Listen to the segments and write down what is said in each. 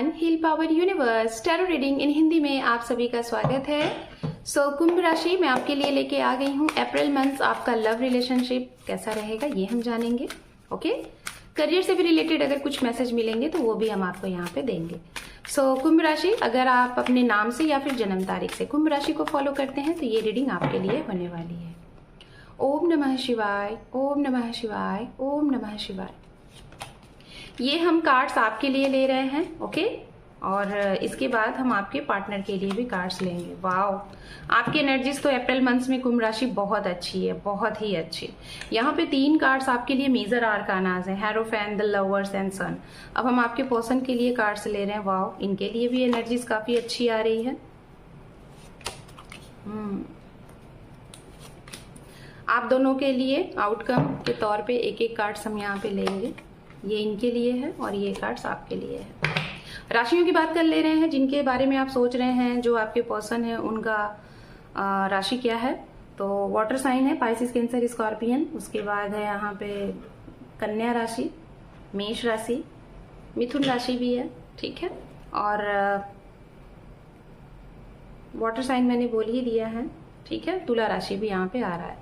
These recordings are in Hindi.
Everyone, heal power universe tarot reading in Hindi में आप सभी का स्वागत है। कुंभ राशि मैं आपके लिए लेके आ गई हूँ। अप्रैल मंथ आपका लव रिलेशनशिप कैसा रहेगा ये हम जानेंगे। ओके, करियर से भी रिलेटेड अगर कुछ मैसेज मिलेंगे तो वो भी हम आपको यहाँ पे देंगे। कुंभ राशि, अगर आप अपने नाम से या फिर जन्म तारीख से कुंभ राशि को फॉलो करते हैं तो ये रीडिंग आपके लिए होने वाली है। ओम नमः शिवाय, ओम नमः शिवाय, ओम नमः शिवाय। ये हम कार्ड्स आपके लिए ले रहे हैं। ओके, और इसके बाद हम आपके पार्टनर के लिए भी कार्ड्स लेंगे। वाओ, आपकी एनर्जीज तो अप्रैल मंथ में कुंभ राशि बहुत अच्छी है, बहुत ही अच्छी। यहाँ पे 3 कार्ड्स आपके लिए मेजर आर्कानाज हैं, हेरोफैन, द लवर्स एंड सन। अब हम आपके पर्सन के लिए कार्ड्स ले रहे हैं। वाओ, इनके लिए भी एनर्जीज काफी अच्छी आ रही है। आप दोनों के लिए आउटकम के तौर पे एक एक कार्ड्स हम यहाँ पे लेंगे। ये इनके लिए है और ये कार्ड्स आपके लिए है। राशियों की बात कर ले रहे हैं जिनके बारे में आप सोच रहे हैं, जो आपके पर्सन है उनका राशि क्या है। तो वाटर साइन है पाइसिस, कैंसर, स्कॉर्पियन। उसके बाद है यहाँ पे कन्या राशि, मेष राशि, मिथुन राशि भी है, ठीक है। और वाटर साइन मैंने बोल ही दिया है, ठीक है। तुला राशि भी यहाँ पे आ रहा है।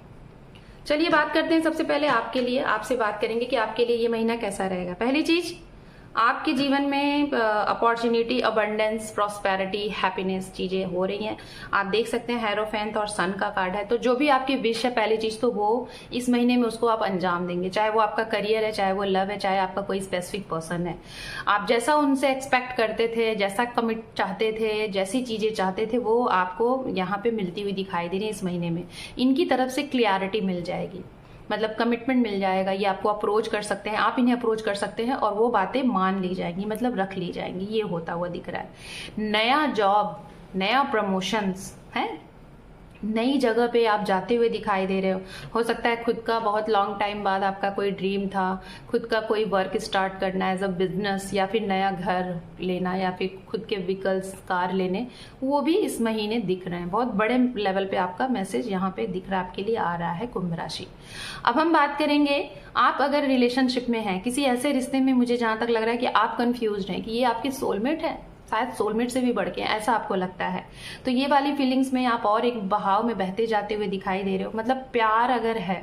चलिए बात करते हैं सबसे पहले आपके लिए। आपसे बात करेंगे कि आपके लिए ये महीना कैसा रहेगा। पहली चीज, आपके जीवन में अपॉर्चुनिटी, अबंडेंस, प्रॉस्पेरिटी, हैप्पीनेस चीजें हो रही हैं। आप देख सकते हैं हेरोफेंट और सन का कार्ड है। तो जो भी आपकी विश है, पहली चीज तो वो इस महीने में उसको आप अंजाम देंगे। चाहे वो आपका करियर है, चाहे वो लव है, चाहे आपका कोई स्पेसिफिक पर्सन है। आप जैसा उनसे एक्सपेक्ट करते थे, जैसा कमिट चाहते थे, जैसी चीजें चाहते थे, वो आपको यहाँ पे मिलती हुई दिखाई दे रही है। इस महीने में इनकी तरफ से क्लियरिटी मिल जाएगी, मतलब कमिटमेंट मिल जाएगा। ये आपको अप्रोच कर सकते हैं, आप इन्हें अप्रोच कर सकते हैं और वो बातें मान ली जाएंगी, मतलब रख ली जाएंगी। ये होता हुआ दिख रहा है। नया जॉब, नया प्रमोशंस है, नई जगह पे आप जाते हुए दिखाई दे रहे हो सकता है खुद का बहुत लॉन्ग टाइम बाद आपका कोई ड्रीम था, खुद का कोई वर्क स्टार्ट करना एज अ बिजनेस, या फिर नया घर लेना, या फिर खुद के व्हीकल्स, कार लेने, वो भी इस महीने दिख रहे हैं। बहुत बड़े लेवल पे आपका मैसेज यहाँ पे दिख रहा है, आपके लिए आ रहा है कुंभ राशि। अब हम बात करेंगे, आप अगर रिलेशनशिप में हैं, किसी ऐसे रिश्ते में, मुझे जहां तक लग रहा है कि आप कंफ्यूज हैं कि ये आपकी सोलमेट है, शायद सोलमेट से भी बढ़ के, ऐसा आपको लगता है। तो ये वाली फीलिंग्स में आप और एक बहाव में बहते जाते हुए दिखाई दे रहे हो। मतलब प्यार अगर है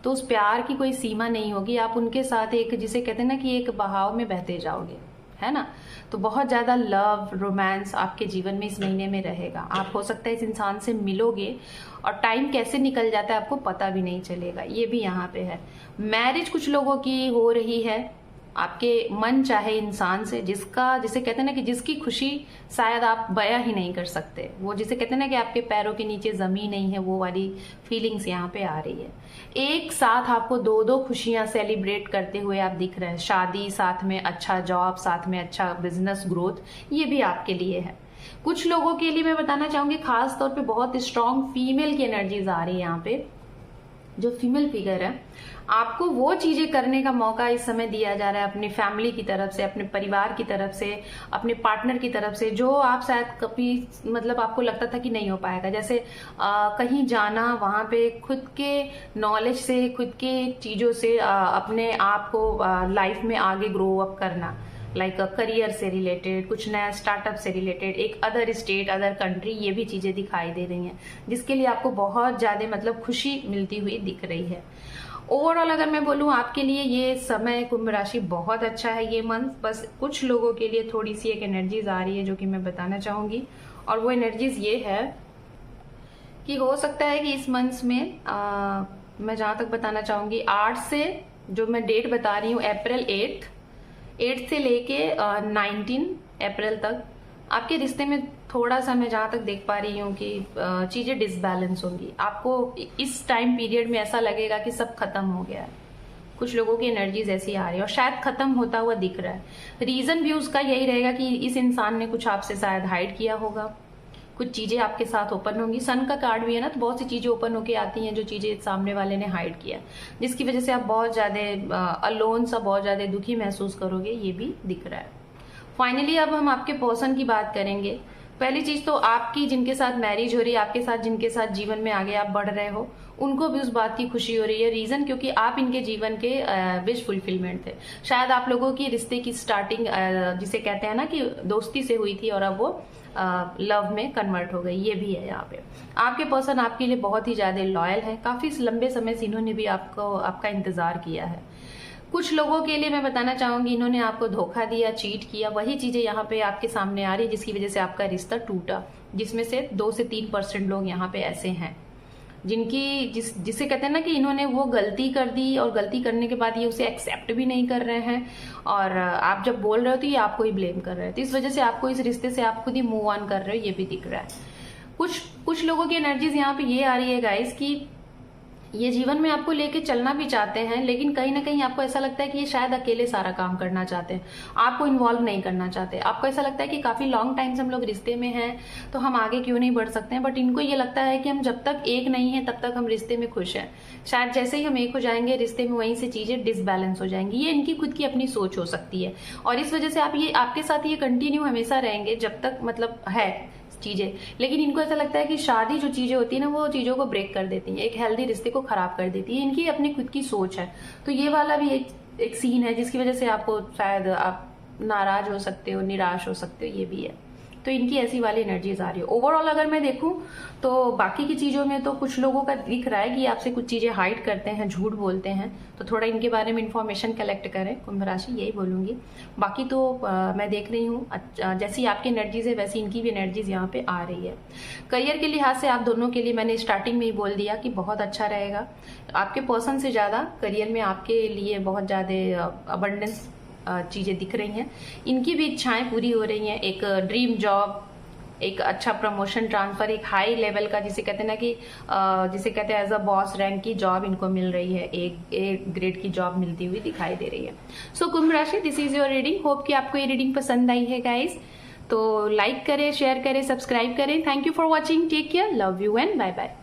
तो उस प्यार की कोई सीमा नहीं होगी। आप उनके साथ एक, जिसे कहते हैं ना कि एक बहाव में बहते जाओगे, है ना। तो बहुत ज्यादा लव, रोमांस आपके जीवन में इस महीने में रहेगा। आप हो सकता है इस इंसान से मिलोगे और टाइम कैसे निकल जाता है आपको पता भी नहीं चलेगा। ये भी यहाँ पे है। मैरिज कुछ लोगों की हो रही है आपके मन चाहे इंसान से, जिसे कहते हैं ना कि जिसकी खुशी शायद आप बयां ही नहीं कर सकते। वो जिसे कहते हैं ना कि आपके पैरों के नीचे जमीन नहीं है, वो वाली फीलिंग्स यहाँ पे आ रही है। एक साथ आपको 2-2 खुशियां सेलिब्रेट करते हुए आप दिख रहे हैं। शादी, साथ में अच्छा जॉब, साथ में अच्छा बिजनेस ग्रोथ, ये भी आपके लिए है। कुछ लोगों के लिए मैं बताना चाहूंगी, खास तौर पे बहुत स्ट्रांग फीमेल की एनर्जीज आ रही है यहाँ पे। जो फीमेल फिगर है, आपको वो चीजें करने का मौका इस समय दिया जा रहा है अपनी फैमिली की तरफ से, अपने परिवार की तरफ से, अपने पार्टनर की तरफ से, जो आप शायद कभी, मतलब आपको लगता था कि नहीं हो पाएगा। जैसे कहीं जाना, वहां पे खुद के नॉलेज से, खुद के चीजों से अपने आप को लाइफ में आगे ग्रो अप करना, लाइक करियर से रिलेटेड, कुछ नया स्टार्टअप से रिलेटेड, एक अदर स्टेट, अदर कंट्री, ये भी चीजें दिखाई दे रही हैं, जिसके लिए आपको बहुत ज्यादा मतलब खुशी मिलती हुई दिख रही है। ओवरऑल अगर मैं बोलूं, आपके लिए ये समय कुंभ राशि बहुत अच्छा है ये मंथ। बस कुछ लोगों के लिए थोड़ी सी एक एनर्जीज आ रही है जो कि मैं बताना चाहूंगी, और वो एनर्जीज ये है कि हो सकता है कि इस मंथ में मैं जहां तक बताना चाहूंगी, 8 से, जो मैं डेट बता रही हूँ, अप्रैल 8 से लेके 19 अप्रैल तक आपके रिश्ते में थोड़ा सा, मैं जहां तक देख पा रही हूँ कि चीजें डिसबैलेंस होंगी। आपको इस टाइम पीरियड में ऐसा लगेगा कि सब खत्म हो गया है। कुछ लोगों की एनर्जीज ऐसी आ रही है और शायद खत्म होता हुआ दिख रहा है। रीजन भी उसका यही रहेगा कि इस इंसान ने कुछ आपसे शायद हाइड किया होगा, कुछ चीजें आपके साथ ओपन होंगी। सन का कार्ड भी है ना, तो बहुत सी चीजें ओपन होके आती हैं जो चीजें सामने वाले ने हाइड किया, जिसकी वजह से आप बहुत ज्यादा अलोन सा, बहुत ज्यादा दुखी महसूस करोगे, ये भी दिख रहा है। फाइनली अब हम आपके पर्सन की बात करेंगे। पहली चीज तो आपकी जिनके साथ मैरिज हो रही है, आपके साथ जिनके साथ जीवन में आगे आप बढ़ रहे हो, उनको भी उस बात की खुशी हो रही है। रीजन क्योंकि आप इनके जीवन के विश फुलफिलमेंट थे। शायद आप लोगों की रिश्ते की स्टार्टिंग जिसे कहते हैं ना कि दोस्ती से हुई थी और अब वो लव में कन्वर्ट हो गई, ये भी है यहाँ पे। आपके पर्सन आपके लिए बहुत ही ज्यादा लॉयल है, काफी लंबे समय से इन्होंने भी आपका इंतजार किया है। कुछ लोगों के लिए मैं बताना चाहूंगी इन्होंने आपको धोखा दिया, चीट किया, वही चीजें यहाँ पे आपके सामने आ रही है जिसकी वजह से आपका रिश्ता टूटा, जिसमें से 2 से 3% लोग यहाँ पे ऐसे हैं जिसे कहते हैं ना कि इन्होंने वो गलती कर दी और गलती करने के बाद ये उसे एक्सेप्ट भी नहीं कर रहे हैं, और आप जब बोल रहे हो तो ये आपको ही ब्लेम कर रहे हैं। तो इस वजह से आपको इस रिश्ते से आप खुद ही मूव ऑन कर रहे हो, ये भी दिख रहा है। कुछ लोगों की एनर्जीज यहाँ पे ये आ रही है गाइस कि ये जीवन में आपको लेके चलना भी चाहते हैं, लेकिन कहीं ना कहीं आपको ऐसा लगता है कि ये शायद अकेले सारा काम करना चाहते हैं, आपको इन्वॉल्व नहीं करना चाहते। आपको ऐसा लगता है कि काफी लॉन्ग टाइम से हम लोग रिश्ते में हैं तो हम आगे क्यों नहीं बढ़ सकते हैं, बट इनको ये लगता है कि हम जब तक एक नहीं है तब तक हम रिश्ते में खुश हैं। शायद जैसे ही हम एक हो जाएंगे रिश्ते में वहीं से चीजें डिसबैलेंस हो जाएंगी। ये इनकी खुद की अपनी सोच हो सकती है, और इस वजह से आपके साथ ये कंटिन्यू हमेशा रहेंगे जब तक मतलब है चीजें। लेकिन इनको ऐसा लगता है कि शादी जो चीजें होती है ना वो चीजों को ब्रेक कर देती है, एक हेल्दी रिश्ते को खराब कर देती है। इनकी अपनी खुद की सोच है। तो ये वाला भी एक सीन है जिसकी वजह से आपको शायद आप नाराज हो सकते हो, निराश हो सकते हो, ये भी है। तो इनकी ऐसी वाली एनर्जीज आ रही है। ओवरऑल अगर मैं देखूं तो बाकी की चीजों में तो कुछ लोगों का दिख रहा है कि आपसे कुछ चीजें हाइड करते हैं, झूठ बोलते हैं, तो थोड़ा इनके बारे में इन्फॉर्मेशन कलेक्ट करें कुंभ राशि, यही बोलूंगी। बाकी तो मैं देख रही हूँ जैसी आपकी एनर्जीज है वैसी इनकी भी एनर्जीज यहाँ पे आ रही है। करियर के लिहाज से आप दोनों के लिए मैंने स्टार्टिंग में ही बोल दिया कि बहुत अच्छा रहेगा। आपके पर्सन से ज्यादा करियर में आपके लिए बहुत ज्यादा अबंडेंस चीजें दिख रही हैं। इनकी भी इच्छाएं पूरी हो रही हैं। एक ड्रीम जॉब, एक अच्छा प्रमोशन, ट्रांसफर, एक हाई लेवल का जिसे कहते हैं ना कि जिसे कहते हैं एज अ बॉस रैंक की जॉब इनको मिल रही है, एक ग्रेड की जॉब मिलती हुई दिखाई दे रही है। सो कुंभ राशि, this is your reading. Hope कि आपको ये रीडिंग पसंद आई है गाइस। तो लाइक करें, शेयर करें, सब्सक्राइब करें। Thank you for watching, take care, love you and bye bye.